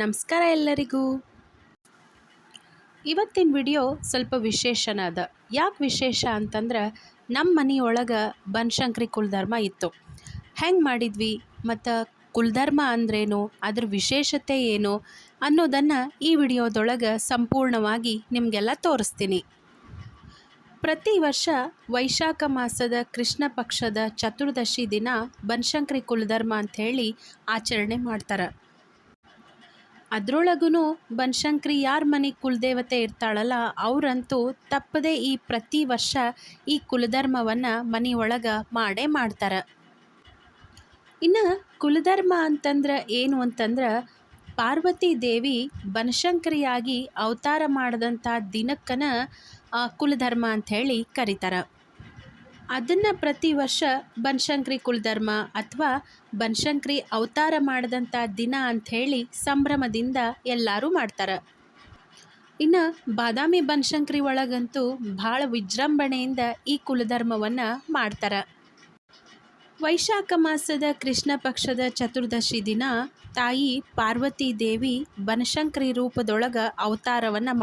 ನಮಸ್ಕಾರ ಎಲ್ಲರಿಗೂ. ಇವತ್ತಿನ ವಿಡಿಯೋ ಸ್ವಲ್ಪ ವಿಶೇಷನ ಅದ. ಯಾಕೆ ವಿಶೇಷ ಅಂತಂದ್ರೆ ನಮ್ಮ ಮನೆಯೊಳಗೆ ಬನಶಂಕರಿ ಕುಲಧರ್ಮ ಇತ್ತು. ಹೆಂಗೆ ಮಾಡಿದ್ವಿ ಮತ್ತು ಕುಲಧರ್ಮ ಅಂದ್ರೇನು, ಅದ್ರ ವಿಶೇಷತೆ ಏನು ಅನ್ನೋದನ್ನು ಈ ವಿಡಿಯೋದೊಳಗೆ ಸಂಪೂರ್ಣವಾಗಿ ನಿಮಗೆಲ್ಲ ತೋರಿಸ್ತೀನಿ. ಪ್ರತಿ ವರ್ಷ ವೈಶಾಖ ಮಾಸದ ಕೃಷ್ಣ ಪಕ್ಷದ ಚತುರ್ದಶಿ ದಿನ ಬನಶಂಕರಿ ಕುಲಧರ್ಮ ಅಂಥೇಳಿ ಆಚರಣೆ ಮಾಡ್ತಾರೆ. ಅದರೊಳಗೂ ಬನಶಂಕರಿ ಯಾರ ಮನೆ ಕುಲದೇವತೆ ಇರ್ತಾಳಲ್ಲ ಅವರಂತೂ ತಪ್ಪದೆ ಈ ಪ್ರತಿ ವರ್ಷ ಈ ಕುಲಧರ್ಮವನ್ನು ಮನೆಯೊಳಗೆ ಮಾಡೇ ಮಾಡ್ತಾರೆ. ಇನ್ನು ಕುಲಧರ್ಮ ಅಂತಂದ್ರೆ ಏನು ಅಂತಂದ್ರೆ ಪಾರ್ವತಿ ದೇವಿ ಬನಶಂಕರಿಯಾಗಿ ಅವತಾರ ಮಾಡಿದಂಥ ದಿನಕ್ಕನ ಕುಲಧರ್ಮ ಅಂಥೇಳಿ ಕರೀತಾರೆ. ಅದನ್ನು ಪ್ರತಿ ವರ್ಷ ಬನಶಂಕರಿ ಕುಲಧರ್ಮ ಅಥವಾ ಬನಶಂಕರಿ ಅವತಾರ ಮಾಡಿದಂಥ ದಿನ ಅಂಥೇಳಿ ಸಂಭ್ರಮದಿಂದ ಎಲ್ಲರೂ ಮಾಡ್ತಾರೆ. ಇನ್ನು ಬಾದಾಮಿ ಬನಶಂಕರಿ ಒಳಗಂತೂ ಭಾಳ ವಿಜೃಂಭಣೆಯಿಂದ ಈ ಕುಲಧರ್ಮವನ್ನು ಮಾಡ್ತಾರೆ. ವೈಶಾಖ ಮಾಸದ ಕೃಷ್ಣ ಪಕ್ಷದ ಚತುರ್ದಶಿ ದಿನ ತಾಯಿ ಪಾರ್ವತಿ ದೇವಿ ಬನಶಂಕರಿ ರೂಪದೊಳಗೆ ಅವತಾರವನ್ನು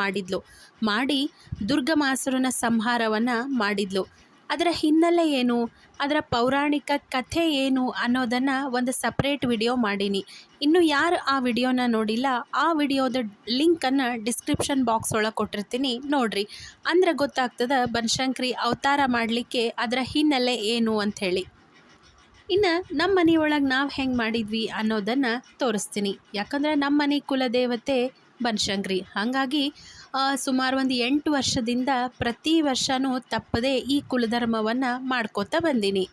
ಮಾಡಿ ದುರ್ಗಮಾಸುರನ ಸಂಹಾರವನ್ನು ಮಾಡಿದ್ಲು. ಅದರ ಹಿನ್ನೆಲೆ ಏನು, ಅದರ ಪೌರಾಣಿಕ ಕಥೆ ಏನು ಅನ್ನೋದನ್ನು ಒಂದು ಸಪ್ರೇಟ್ ವಿಡಿಯೋ ಮಾಡೀನಿ. ಇನ್ನು ಯಾರು ಆ ವಿಡಿಯೋನ ನೋಡಿಲ್ಲ, ಆ ವಿಡಿಯೋದ ಲಿಂಕನ್ನು ಡಿಸ್ಕ್ರಿಪ್ಷನ್ ಬಾಕ್ಸ್ ಒಳಗೆ ಕೊಟ್ಟಿರ್ತೀನಿ, ನೋಡ್ರಿ. ಅಂದ್ರೆ ಗೊತ್ತಾಗ್ತದೆ ಬನಶಂಕರಿ ಅವತಾರ ಮಾಡಲಿಕ್ಕೆ ಅದರ ಹಿನ್ನೆಲೆ ಏನು ಅಂಥೇಳಿ. ಇನ್ನು ನಮ್ಮ ಮನೆಯೊಳಗೆ ನಾವು ಹೆಂಗೆ ಮಾಡಿದ್ವಿ ಅನ್ನೋದನ್ನು ತೋರಿಸ್ತೀನಿ. ಯಾಕಂದರೆ ನಮ್ಮ ಮನೆ ಕುಲದೇವತೆ ಬನಶಂಕರಿ. ಹಾಗಾಗಿ ಸುಮಾರು ಒಂದು 8 ವರ್ಷದಿಂದ ಪ್ರತಿ ವರ್ಷವೂ ತಪ್ಪದೆ ಈ ಕುಲಧರ್ಮವನ್ನು ಮಾಡ್ಕೋತಾ ಬಂದೀನಿ.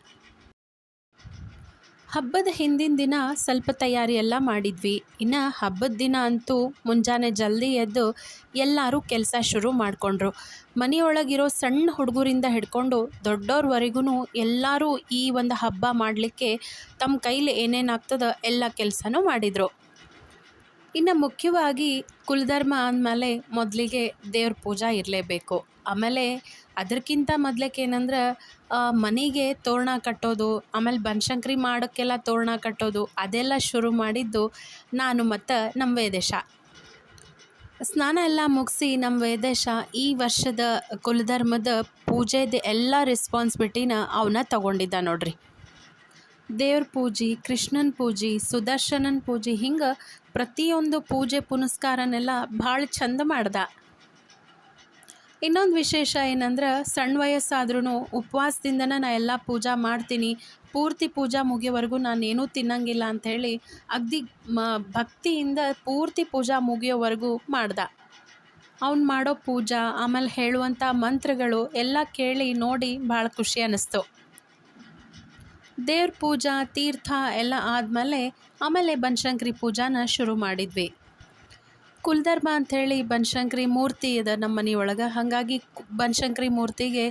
ಹಬ್ಬದ ಹಿಂದಿನ ದಿನ ಸ್ವಲ್ಪ ತಯಾರಿ ಎಲ್ಲ ಮಾಡಿದ್ವಿ. ಇನ್ನು ಹಬ್ಬದ ದಿನ ಅಂತೂ ಮುಂಜಾನೆ ಜಲ್ದಿ ಎದ್ದು ಎಲ್ಲರೂ ಕೆಲಸ ಶುರು ಮಾಡಿಕೊಂಡ್ರು. ಮನೆಯೊಳಗಿರೋ ಸಣ್ಣ ಹುಡುಗರಿಂದ ಹಿಡ್ಕೊಂಡು ದೊಡ್ಡವ್ರವರೆಗೂ ಎಲ್ಲರೂ ಈ ಒಂದು ಹಬ್ಬ ಮಾಡಲಿಕ್ಕೆ ತಮ್ಮ ಕೈಲಿ ಏನೇನಾಗ್ತದೋ ಎಲ್ಲ ಕೆಲಸನೂ ಮಾಡಿದರು. ಇನ್ನು ಮುಖ್ಯವಾಗಿ ಕುಲಧರ್ಮ ಅಂದಮೇಲೆ ಮೊದಲಿಗೆ ದೇವ್ರ ಪೂಜೆ ಇರಲೇಬೇಕು. ಆಮೇಲೆ ಅದಕ್ಕಿಂತ ಮೊದಲೇನಂದ್ರೆ ಮನೆಗೆ ತೋರಣ ಕಟ್ಟೋದು, ಆಮೇಲೆ ಬನಶಂಕರಿ ಮಾಡೋಕ್ಕೆಲ್ಲ ತೋರಣ ಕಟ್ಟೋದು ಅದೆಲ್ಲ ಶುರು ಮಾಡಿದ್ದು ನಾನು ಮತ್ತು ನಮ್ಮ ವೇದೇಶ. ಸ್ನಾನ ಎಲ್ಲ ಮುಗಿಸಿ ನಮ್ಮ ವೇದೇಶ ಈ ವರ್ಷದ ಕುಲಧರ್ಮದ ಪೂಜೆದ ಎಲ್ಲ ರೆಸ್ಪಾನ್ಸಿಬಿಲಿಟಿನ ಅವನ್ನ ತಗೊಂಡಿದ್ದ ನೋಡ್ರಿ. ದೇವ್ರ ಪೂಜೆ, ಕೃಷ್ಣನ ಪೂಜೆ, ಸುದರ್ಶನನ ಪೂಜೆ, ಹಿಂಗೆ ಪ್ರತಿಯೊಂದು ಪೂಜೆ ಪುನಸ್ಕಾರನೆಲ್ಲ ಭಾಳ ಚಂದ ಮಾಡ್ದ. ಇನ್ನೊಂದು ವಿಶೇಷ ಏನಂದ್ರೆ ಸಣ್ಣ ವಯಸ್ಸಾದ್ರೂ ಉಪವಾಸದಿಂದನೇ ನಾ ಎಲ್ಲ ಪೂಜಾ ಮಾಡ್ತೀನಿ, ಪೂರ್ತಿ ಪೂಜಾ ಮುಗಿಯೋವರೆಗೂ ನಾನೇನೂ ತಿನ್ನಂಗಿಲ್ಲ ಅಂಥೇಳಿ ಅಗದಿ ಭಕ್ತಿಯಿಂದ ಪೂರ್ತಿ ಪೂಜಾ ಮುಗಿಯೋವರೆಗೂ ಮಾಡ್ದ. ಅವ್ನು ಮಾಡೋ ಪೂಜಾ ಆಮೇಲೆ ಹೇಳುವಂಥ ಮಂತ್ರಗಳು ಎಲ್ಲ ಕೇಳಿ ನೋಡಿ ಭಾಳ ಖುಷಿ ಅನ್ನಿಸ್ತು. ದೇವ್ರ ಪೂಜಾ ತೀರ್ಥ ಎಲ್ಲ ಆಮೇಲೆ ಬನಶಂಕರಿ ಪೂಜಾನ ಶುರು ಮಾಡಿದ್ವಿ. ಕುಲಧರ್ಮ ಅಂಥೇಳಿ ಬನಶಂಕರಿ ಮೂರ್ತಿ ಇದೆ ನಮ್ಮ ಮನೆಯೊಳಗೆ. ಹಾಗಾಗಿ ಬನಶಂಕರಿ ಮೂರ್ತಿಗೆ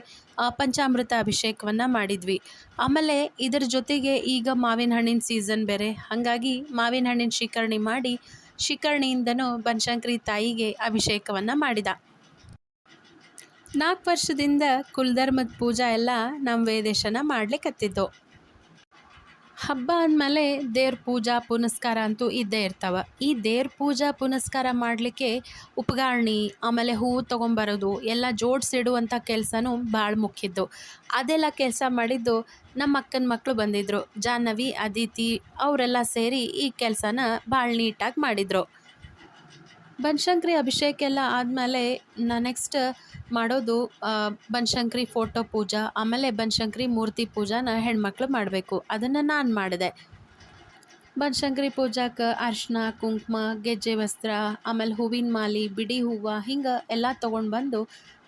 ಪಂಚಾಮೃತ ಅಭಿಷೇಕವನ್ನು ಮಾಡಿದ್ವಿ. ಆಮೇಲೆ ಇದರ ಜೊತೆಗೆ ಈಗ ಮಾವಿನ ಹಣ್ಣಿನ ಸೀಸನ್ ಬೇರೆ, ಹಾಗಾಗಿ ಮಾವಿನ ಹಣ್ಣಿನ ಶಿಕರಣಿ ಮಾಡಿ ಶಿಕರಣಿಯಿಂದನೂ ಬನಶಂಕರಿ ತಾಯಿಗೆ ಅಭಿಷೇಕವನ್ನು ಮಾಡಿದ. 4 ವರ್ಷದಿಂದ ಕುಲಧರ್ಮದ ಪೂಜಾ ಎಲ್ಲ ನಮ್ಮ ವೇದೇಶನ ಮಾಡ್ಲಿಕ್ಕತ್ತಿದ್ದು. ಹಬ್ಬ ಅಂದಮೇಲೆ ದೇವ್ರ ಪೂಜಾ ಪುನಸ್ಕಾರ ಅಂತೂ ಇದ್ದೇ ಇರ್ತಾವೆ. ಈ ದೇವ್ರ ಪೂಜಾ ಪುನಸ್ಕಾರ ಮಾಡಲಿಕ್ಕೆ ಉಪಗಾರಣಿ ಆಮೇಲೆ ಹೂವು ತೊಗೊಂಬರೋದು ಎಲ್ಲ ಜೋಡಿಸಿಡುವಂಥ ಕೆಲಸನೂ ಭಾಳ ಮುಖ್ಯದ್ದು. ಅದೆಲ್ಲ ಕೆಲಸ ಮಾಡಿದ್ದು ನಮ್ಮ ಅಕ್ಕನ ಮಕ್ಕಳು ಬಂದಿದ್ದರು, ಜಾಹ್ನವಿ, ಅದಿತಿ, ಅವರೆಲ್ಲ ಸೇರಿ ಈ ಕೆಲಸನ ಭಾಳ ನೀಟಾಗಿ ಮಾಡಿದರು. ಬನಶಂಕರಿ ಅಭಿಷೇಕ ಎಲ್ಲ ಆದಮೇಲೆ ನೆಕ್ಸ್ಟ್ ಮಾಡೋದು ಬನಶಂಕರಿ ಫೋಟೋ ಪೂಜಾ, ಆಮೇಲೆ ಬನಶಂಕರಿ ಮೂರ್ತಿ ಪೂಜಾನ ಹೆಣ್ಮಕ್ಳು ಮಾಡಬೇಕು. ಅದನ್ನು ನಾನು ಮಾಡಿದೆ. ಬನಶಂಕರಿ ಪೂಜಾಕ್ಕೆ ಅರಿಶಿನ, ಕುಂಕುಮ, ಗೆಜ್ಜೆ ವಸ್ತ್ರ, ಆಮೇಲೆ ಹೂವಿನ ಮಾಲೆ, ಬಿಡಿ ಹೂವು, ಹಿಂಗೆ ಎಲ್ಲ ತೊಗೊಂಡು ಬಂದು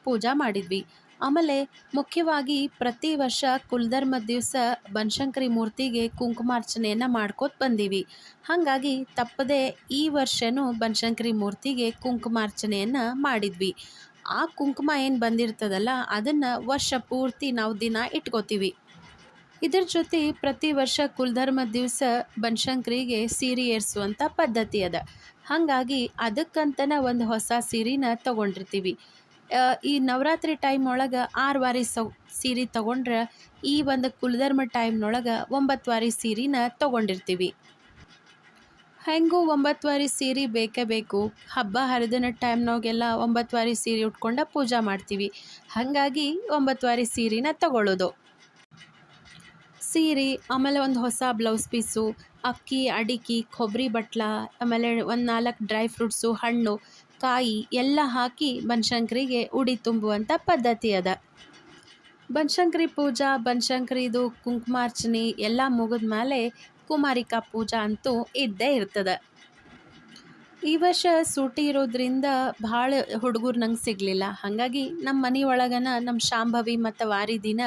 ಪೂಜಾ ಮಾಡಿದ್ವಿ. ಆಮೇಲೆ ಮುಖ್ಯವಾಗಿ ಪ್ರತಿ ವರ್ಷ ಕುಲಧರ್ಮದ ದಿವಸ ಬನಶಂಕರಿ ಮೂರ್ತಿಗೆ ಕುಂಕುಮಾರ್ಚನೆಯನ್ನು ಮಾಡ್ಕೋತ ಬಂದೀವಿ. ಹಾಗಾಗಿ ತಪ್ಪದೆ ಈ ವರ್ಷವೂ ಬನಶಂಕರಿ ಮೂರ್ತಿಗೆ ಕುಂಕುಮಾರ್ಚನೆಯನ್ನು ಮಾಡಿದ್ವಿ. ಆ ಕುಂಕುಮ ಏನು ಬಂದಿರ್ತದಲ್ಲ ಅದನ್ನು ವರ್ಷ ಪೂರ್ತಿ ನಾವು ದಿನ ಇಟ್ಕೋತೀವಿ. ಇದರ ಜೊತೆ ಪ್ರತಿ ವರ್ಷ ಕುಲಧರ್ಮದ ದಿವಸ ಬನಶಂಕರಿಗೆ ಸೀರೆ ಏರಿಸುವಂಥ ಪದ್ಧತಿ ಅದ. ಹಾಗಾಗಿ ಅದಕ್ಕಂತನೇ ಒಂದು ಹೊಸ ಸೀರೆನ ತೊಗೊಂಡಿರ್ತೀವಿ. ಈ ನವರಾತ್ರಿ ಟೈಮ್ ಒಳಗೆ 6 ವಾರಿ ಸೀರೆ ತೊಗೊಂಡ್ರೆ ಈ ಒಂದು ಕುಲಧರ್ಮ ಟೈಮ್ನೊಳಗೆ 9 ವಾರಿ ಸೀರೆನ ತೊಗೊಂಡಿರ್ತೀವಿ. ಹೆಂಗೂ 9 ವಾರಿ ಸೀರೆ ಬೇಕೇ ಬೇಕು. ಹಬ್ಬ ಹರಿದಿನ ಟೈಮ್ನಾಗೆಲ್ಲ 9 ವಾರಿ ಸೀರೆ ಉಟ್ಕೊಂಡು ಪೂಜೆ ಮಾಡ್ತೀವಿ. ಹಾಗಾಗಿ 9 ವಾರಿ ಸೀರೆನ ತಗೊಳ್ಳೋದು. ಸೀರೆ, ಆಮೇಲೆ ಒಂದು ಹೊಸ ಬ್ಲೌಸ್ ಪೀಸು, ಅಕ್ಕಿ, ಅಡಿಕೆ, ಕೊಬ್ಬರಿ ಬಟ್ಲ, ಆಮೇಲೆ ಒಂದು 4 ಡ್ರೈ ಫ್ರೂಟ್ಸು, ಹಣ್ಣು, ಕಾಯಿ ಎಲ್ಲ ಹಾಕಿ ಬನಶಂಕರಿಗೆ ಉಡಿ ತುಂಬುವಂಥ ಪದ್ಧತಿ ಅದ. ಬನಶಂಕರಿ ಪೂಜಾ, ಬನಶಂಕರಿದು ಕುಂಕುಮಾರ್ಚನೆ ಎಲ್ಲ ಮುಗಿದ ಮೇಲೆ ಕುಮಾರಿಕಾ ಪೂಜಾ ಅಂತೂ ಇದ್ದೇ ಇರ್ತದೆ. ಈ ವರ್ಷ ಸೂಟಿ ಇರೋದ್ರಿಂದ ಭಾಳ ಹುಡುಗರು ನಂಗೆ ಸಿಗಲಿಲ್ಲ. ಹಾಗಾಗಿ ನಮ್ಮ ಮನೆ ಒಳಗನ ನಮ್ಮ ಶಾಂಭವಿ ಮತ್ತು ವಾರಿದಿನ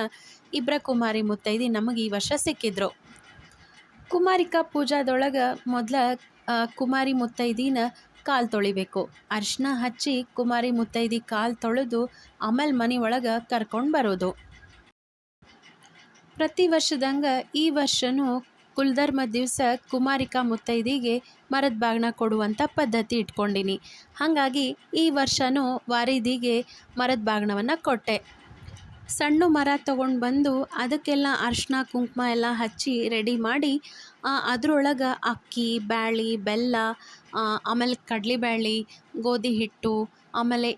ಇಬ್ಬರ ಕುಮಾರಿ ಮುತ್ತೈದೆ ನಮಗೆ ಈ ವರ್ಷ ಸಿಕ್ಕಿದ್ರು. ಕುಮಾರಿಕಾ ಪೂಜಾದೊಳಗೆ ಮೊದಲ ಕುಮಾರಿ ಮುತ್ತೈದಿನ ಕಾಲು ತೊಳಿಬೇಕು. ಅರಿಶಿನ ಹಚ್ಚಿ ಕುಮಾರಿ ಮುತ್ತೈದಿ ಕಾಲು ತೊಳೆದು ಆಮೇಲೆ ಮನೆ ಒಳಗೆ ಕರ್ಕೊಂಡು ಬರೋದು. ಪ್ರತಿ ವರ್ಷದಂಗೆ ಈ ವರ್ಷವೂ ಕುಲಧರ್ಮ ದಿವಸ ಕುಮಾರಿಕಾ ಮುತ್ತೈದಿಗೆ ಮರದ ಬಾಗಿನ ಕೊಡುವಂಥ ಪದ್ಧತಿ ಇಟ್ಕೊಂಡೀನಿ. ಹಾಗಾಗಿ ಈ ವರ್ಷವೂ ವಾರಿದಿಗೆ ಮರದ ಬಾಗಿನವನ್ನು ಕೊಟ್ಟೆ. ಸಣ್ಣ ಮರ ತೊಗೊಂಡು ಬಂದು ಅದಕ್ಕೆಲ್ಲ ಅರಿಶಿನ ಕುಂಕುಮ ಎಲ್ಲ ಹಚ್ಚಿ ರೆಡಿ ಮಾಡಿ ಅದರೊಳಗೆ ಅಕ್ಕಿ, ಬ್ಯಾಳಿ, ಬೆಲ್ಲ, ಆಮೇಲೆ ಕಡಲೆಬೇಳೆ, ಗೋಧಿ ಹಿಟ್ಟು, ಆಮೇಲೆ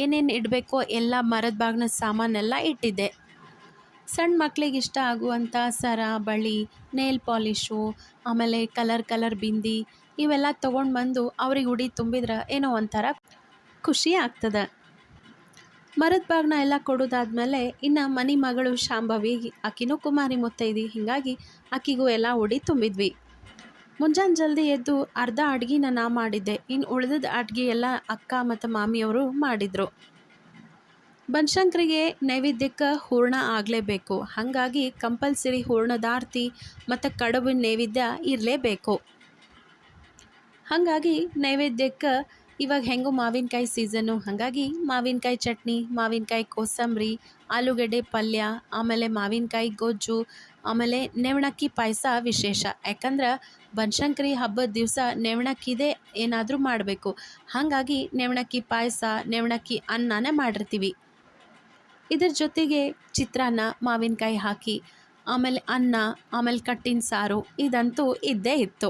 ಏನೇನು ಇಡಬೇಕೋ ಎಲ್ಲ ಮರದ ಬಾಗಿನ ಸಾಮಾನೆಲ್ಲ ಇಟ್ಟಿದ್ದೆ. ಸಣ್ಣ ಮಕ್ಳಿಗೆ ಇಷ್ಟ ಆಗುವಂಥ ಸರ, ಬಳಿ, ನೇಲ್ ಪಾಲಿಶು, ಆಮೇಲೆ ಕಲರ್ ಬಿಂದಿ ಇವೆಲ್ಲ ತೊಗೊಂಡು ಬಂದು ಅವ್ರಿಗೆ ಉಡಿ ತುಂಬಿದ್ರೆ ಏನೋ ಒಂಥರ ಖುಷಿ ಆಗ್ತದೆ. ಮರದ ಬಾಗಿನ ಎಲ್ಲ ಕೊಡೋದಾದ್ಮೇಲೆ ಇನ್ನು ಮನೆ ಮಗಳು ಶಾಂಭವಿ, ಆಕಿನೂ ಕುಮಾರಿ ಮುತ್ತೈದಿ, ಹೀಗಾಗಿ ಆಕಿಗೂ ಎಲ್ಲ ಉಡಿ ತುಂಬಿದ್ವಿ. ಮುಂಜಾನೆ ಜಲ್ದಿ ಎದ್ದು ಅರ್ಧ ಅಡ್ಗೆನ ನಾ ಮಾಡಿದ್ದೆ. ಇನ್ನು ಉಳಿದಿದ್ದ ಅಡ್ಗೆ ಎಲ್ಲ ಅಕ್ಕ ಮತ್ತು ಮಾಮಿಯವರು ಮಾಡಿದರು. ಬನಶಂಕರಿಗೆ ನೈವೇದ್ಯಕ್ಕೆ ಹೂರಣ ಆಗಲೇಬೇಕು. ಹಾಗಾಗಿ ಕಂಪಲ್ಸರಿ ಹೂರಣದ ಆರತಿ ಮತ್ತು ಕಡುಬಿನ ನೈವೇದ್ಯ ಇರಲೇಬೇಕು. ಹಾಗಾಗಿ ನೈವೇದ್ಯಕ್ಕೆ ಇವಾಗ ಹೆಂಗೂ ಮಾವಿನಕಾಯಿ ಸೀಸನ್ನು, ಹಾಗಾಗಿ ಮಾವಿನಕಾಯಿ ಚಟ್ನಿ, ಮಾವಿನಕಾಯಿ ಕೋಸಂಬರಿ, ಆಲೂಗಡ್ಡೆ ಪಲ್ಯ, ಆಮೇಲೆ ಮಾವಿನಕಾಯಿ ಗೊಜ್ಜು, ಆಮೇಲೆ ನೆವಣಕ್ಕಿ ಪಾಯಸ ವಿಶೇಷ. ಯಾಕಂದ್ರೆ ಬನಶಂಕರಿ ಹಬ್ಬದ ದಿವಸ ನೆವಣಕ್ಕಿದೆ ಏನಾದರೂ ಮಾಡಬೇಕು. ಹಾಗಾಗಿ ನೆವಣಕ್ಕಿ ಪಾಯಸ, ನೆವಣಕ್ಕಿ ಅನ್ನನೇ ಮಾಡಿರ್ತೀವಿ. ಇದ್ರ ಜೊತೆಗೆ ಚಿತ್ರಾನ್ನ, ಮಾವಿನಕಾಯಿ ಹಾಕಿ, ಆಮೇಲೆ ಅನ್ನ, ಆಮೇಲೆ ಕಟ್ಟಿನ ಸಾರು ಇದಂತೂ ಇದ್ದೇ ಇತ್ತು.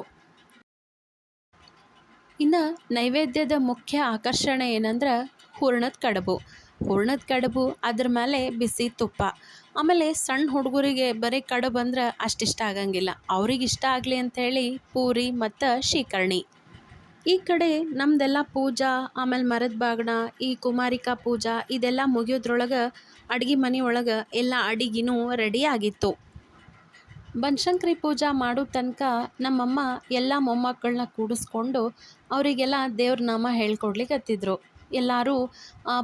ಇನ್ನು ನೈವೇದ್ಯದ ಮುಖ್ಯ ಆಕರ್ಷಣೆ ಏನಂದ್ರೆ ಹೂರಣದ ಕಡುಬು. ಹೂರಣದ ಕಡುಬು, ಅದ್ರ ಮೇಲೆ ಬಿಸಿ ತುಪ್ಪ. ಆಮೇಲೆ ಸಣ್ಣ ಹುಡುಗರಿಗೆ ಬರೀ ಕಡುಬು ಅಂದ್ರೆ ಅಷ್ಟಿಷ್ಟ ಆಗಂಗಿಲ್ಲ. ಅವ್ರಿಗೆ ಇಷ್ಟ ಆಗಲಿ ಅಂಥೇಳಿ ಪೂರಿ ಮತ್ತು ಶ್ರೀಕರ್ಣಿ. ಈ ಕಡೆ ನಮ್ಮದೆಲ್ಲ ಪೂಜಾ, ಆಮೇಲೆ ಮರದ ಬಾಗಿನ, ಈ ಕುಮಾರಿಕಾ ಪೂಜಾ ಇದೆಲ್ಲ ಮುಗಿಯೋದ್ರೊಳಗೆ ಅಡ್ಗೆ ಮನೆ ಒಳಗೆ ಎಲ್ಲ ಅಡಿಗೆನೂ ರೆಡಿ ಆಗಿತ್ತು. ಬನಶಂಕರಿ ಪೂಜಾ ಮಾಡೋ ತನಕ ನಮ್ಮಮ್ಮ ಎಲ್ಲ ಮೊಮ್ಮಕ್ಕಳನ್ನ ಕೂಡಿಸ್ಕೊಂಡು ಅವರಿಗೆಲ್ಲ ದೇವ್ರ ನಾಮ ಹೇಳ್ಕೊಡ್ಲಿಕ್ಕತ್ತಿದ್ರು. ಎಲ್ಲರೂ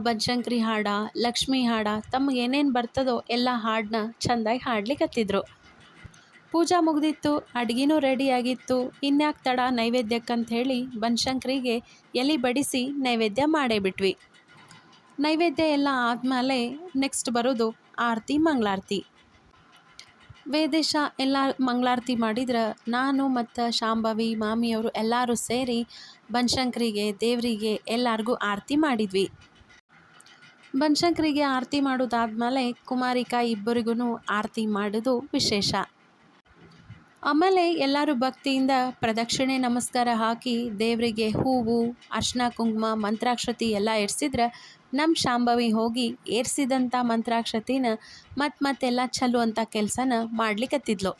ಬನಶಂಕರಿ ಹಾಡ, ಲಕ್ಷ್ಮೀ ಹಾಡ, ತಮಗೆ ಏನೇನು ಬರ್ತದೋ ಎಲ್ಲ ಹಾಡನ್ನ ಚೆಂದಾಗಿ ಹಾಡ್ಲಿಕ್ಕತ್ತಿದ್ರು. ಪೂಜಾ ಮುಗಿದಿತ್ತು, ಅಡುಗೆನೂ ರೆಡಿಯಾಗಿತ್ತು. ಇನ್ಯಾಕೆ ತಡ ನೈವೇದ್ಯಕ್ಕಂತ ಹೇಳಿ ಬನಶಂಕರಿಗೆ ಎಲೆ ಬಡಿಸಿ ನೈವೇದ್ಯ ಮಾಡೇ ಬಿಟ್ವಿ. ನೈವೇದ್ಯ ಎಲ್ಲ ಆದಮೇಲೆ ನೆಕ್ಸ್ಟ್ ಬರೋದು ಆರತಿ, ಮಂಗಳಾರತಿ. ವೇದೇಶ ಎಲ್ಲ ಮಂಗಳಾರತಿ ಮಾಡಿದ್ರೆ ನಾನು ಮತ್ತು ಶಾಂಭವಿ, ಮಾಮಿಯವರು ಎಲ್ಲರೂ ಸೇರಿ ಬನಶಂಕರಿಗೆ, ದೇವರಿಗೆ ಎಲ್ಲರಿಗೂ ಆರತಿ ಮಾಡಿದ್ವಿ. ಬನಶಂಕರಿಗೆ ಆರತಿ ಮಾಡೋದಾದ್ಮೇಲೆ ಕುಮಾರಿಕಾ ಇಬ್ಬರಿಗೂ ಆರತಿ ಮಾಡೋದು ವಿಶೇಷ. ಆಮೇಲೆ ಎಲ್ಲರೂ ಭಕ್ತಿಯಿಂದ ಪ್ರದಕ್ಷಿಣೆ ನಮಸ್ಕಾರ ಹಾಕಿ ದೇವರಿಗೆ ಹೂವು, ಅರ್ಶಿನ ಕುಂಕುಮ, ಮಂತ್ರಾಕ್ಷತೆ ಎಲ್ಲ ಏರ್ಸಿದ್ರೆ ನಮ್ಮ ಶಾಂಭವಿ ಹೋಗಿ ಏರ್ಸಿದಂಥ ಮಂತ್ರಾಕ್ಷತೆನ ಮತ್ತೆಲ್ಲ ಚೆಲ್ಲುವಂಥ ಕೆಲಸನ ಮಾಡ್ಲಿಕ್ಕತ್ತಿದ್ಲು.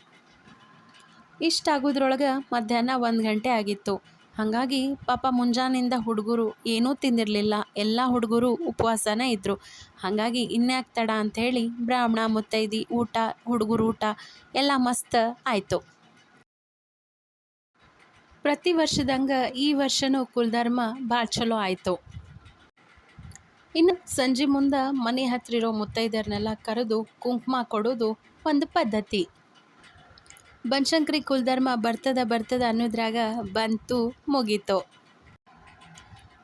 ಇಷ್ಟಾಗೋದ್ರೊಳಗೆ ಮಧ್ಯಾಹ್ನ 1 ಗಂಟೆ ಆಗಿತ್ತು. ಹಾಗಾಗಿ ಪಾಪ ಮುಂಜಾನಿಂದ ಹುಡುಗರು ಏನೂ ತಿಂದಿರಲಿಲ್ಲ. ಎಲ್ಲ ಹುಡುಗರು ಉಪವಾಸನೇ ಇದ್ದರು. ಹಾಗಾಗಿ ಇನ್ಯಾಕೆ ತಡ ಅಂಥೇಳಿ ಬ್ರಾಹ್ಮಣ, ಮುತ್ತೈದಿ ಊಟ, ಹುಡುಗರು ಊಟ ಎಲ್ಲ ಮಸ್ತ್ ಆಯಿತು. ಪ್ರತಿ ವರ್ಷದಂಗೆ ಈ ವರ್ಷವೂ ಕುಲಧರ್ಮ ಭಾಳ ಚಲೋ ಆಯಿತು. ಇನ್ನು ಸಂಜೆ ಮುಂದೆ ಮನೆ ಹತ್ರ ಇರೋ ಮುತ್ತೈದೆಯರನ್ನೆಲ್ಲ ಕರೆದು ಕುಂಕುಮ ಕೊಡೋದು ಒಂದು ಪದ್ಧತಿ. ಬನಶಂಕರಿ ಕುಲಧರ್ಮ ಬರ್ತದ ಅನ್ನೋದ್ರಾಗ ಬಂತು ಮುಗೀತು.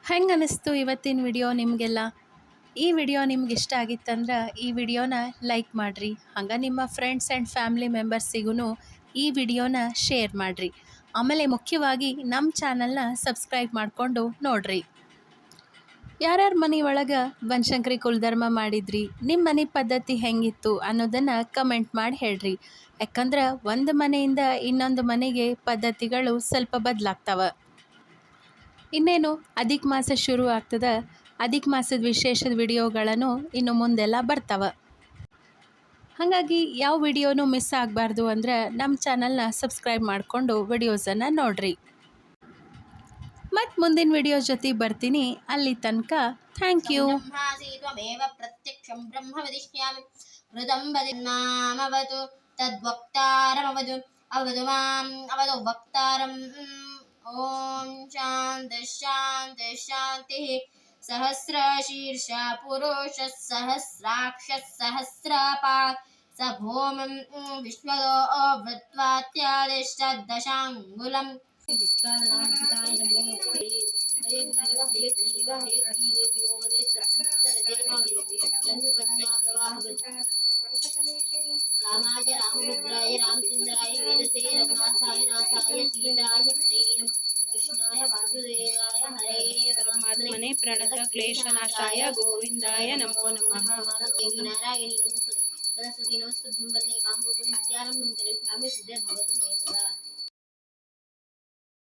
ಹೆಂಗೆ ಅನ್ನಿಸ್ತು ಇವತ್ತಿನ ವಿಡಿಯೋ ನಿಮಗೆಲ್ಲ? ಈ ವಿಡಿಯೋ ನಿಮ್ಗೆ ಇಷ್ಟ ಆಗಿತ್ತಂದ್ರೆ ಈ ವಿಡಿಯೋನ ಲೈಕ್ ಮಾಡಿರಿ. ಹಂಗೆ ನಿಮ್ಮ ಫ್ರೆಂಡ್ಸ್ ಆ್ಯಂಡ್ ಫ್ಯಾಮಿಲಿ ಮೆಂಬರ್ಸಿಗೂ ಈ ವಿಡಿಯೋನ ಶೇರ್ ಮಾಡಿರಿ. ಆಮೇಲೆ ಮುಖ್ಯವಾಗಿ ನಮ್ಮ ಚಾನಲ್ನ ಸಬ್ಸ್ಕ್ರೈಬ್ ಮಾಡಿಕೊಂಡು ನೋಡಿರಿ. ಯಾರ್ಯಾರ ಮನೆ ಒಳಗೆ ಬನಶಂಕರಿ ಕುಲಧರ್ಮ ಮಾಡಿದ್ರಿ, ನಿಮ್ಮ ಮನೆ ಪದ್ಧತಿ ಹೆಂಗಿತ್ತು ಅನ್ನೋದನ್ನು ಕಮೆಂಟ್ ಮಾಡಿ ಹೇಳ್ರಿ. ಯಾಕಂದ್ರೆ ಒಂದು ಮನೆಯಿಂದ ಇನ್ನೊಂದು ಮನೆಗೆ ಪದ್ಧತಿಗಳು ಸ್ವಲ್ಪ ಬದಲಾಗ್ತವೆ. ಇನ್ನೇನು ಅಧಿಕ ಮಾಸ ಶುರು ಆಗ್ತದೆ. ಅಧಿಕ ಮಾಸದ ವಿಶೇಷದ ವಿಡಿಯೋಗಳನ್ನು ಇನ್ನು ಮುಂದೆಲ್ಲ ಬರ್ತಾವೆ. ಹಾಗಾಗಿ ಯಾವ ವಿಡಿಯೋನೂ ಮಿಸ್ ಆಗಬಾರ್ದು ಅಂದರೆ ನಮ್ಮ ಚಾನಲ್ನ ಸಬ್ಸ್ಕ್ರೈಬ್ ಮಾಡಿಕೊಂಡು ವಿಡಿಯೋಸನ್ನು ನೋಡಿರಿ. ಮತ್ತು ಮುಂದಿನ ವಿಡಿಯೋ ಜೊತೆ ಬರ್ತೀನಿ. ಅಲ್ಲಿ ತನಕ ಥ್ಯಾಂಕ್ ಯು. ಪ್ರತ್ಯಕ್ಷಂ ಬ್ರಹ್ಮ ವದಿಷ್ಯಾಮಿ ಹೃದಂ ವದಿನಾಮವತು ತದ್ವಕ್ತಾರಮವತು ಅವದು ಮಾಂ ಅವದು ವಕ್ತಾರಂ. ಓಂ ಶಾಂತಿ ಶಾಂತಿ ಶಾಂತಿ. ಸಹಸ್ರಶೀರ್ಷ ಪುರುಷ ಸಹಸ್ರಾಕ್ಷ ಸಹಸ್ರಪಾತ್ ಸ ಭೂಮಂ ವಿಶ್ವದೋ ವೃತ್ವಾತ್ಯಾದಿಷ್ಟ ದಶಾಂಗುಲಂ. रामाय रामभद्राय रामचंद्राय वेदसे रघुनाथाय नाथाय सीताय हरे कृष्णाय वासुदेवाय हरे परमात्मने प्रणत क्लेशनाशाय गोविंदाय नमो नमः. नारायणी नमोस्तुते सरस्वती नमस्तुभ्यं वरदे कामरूपिणी विद्यारम्भं करिष्यामि सिद्धे भवतु मे सदा.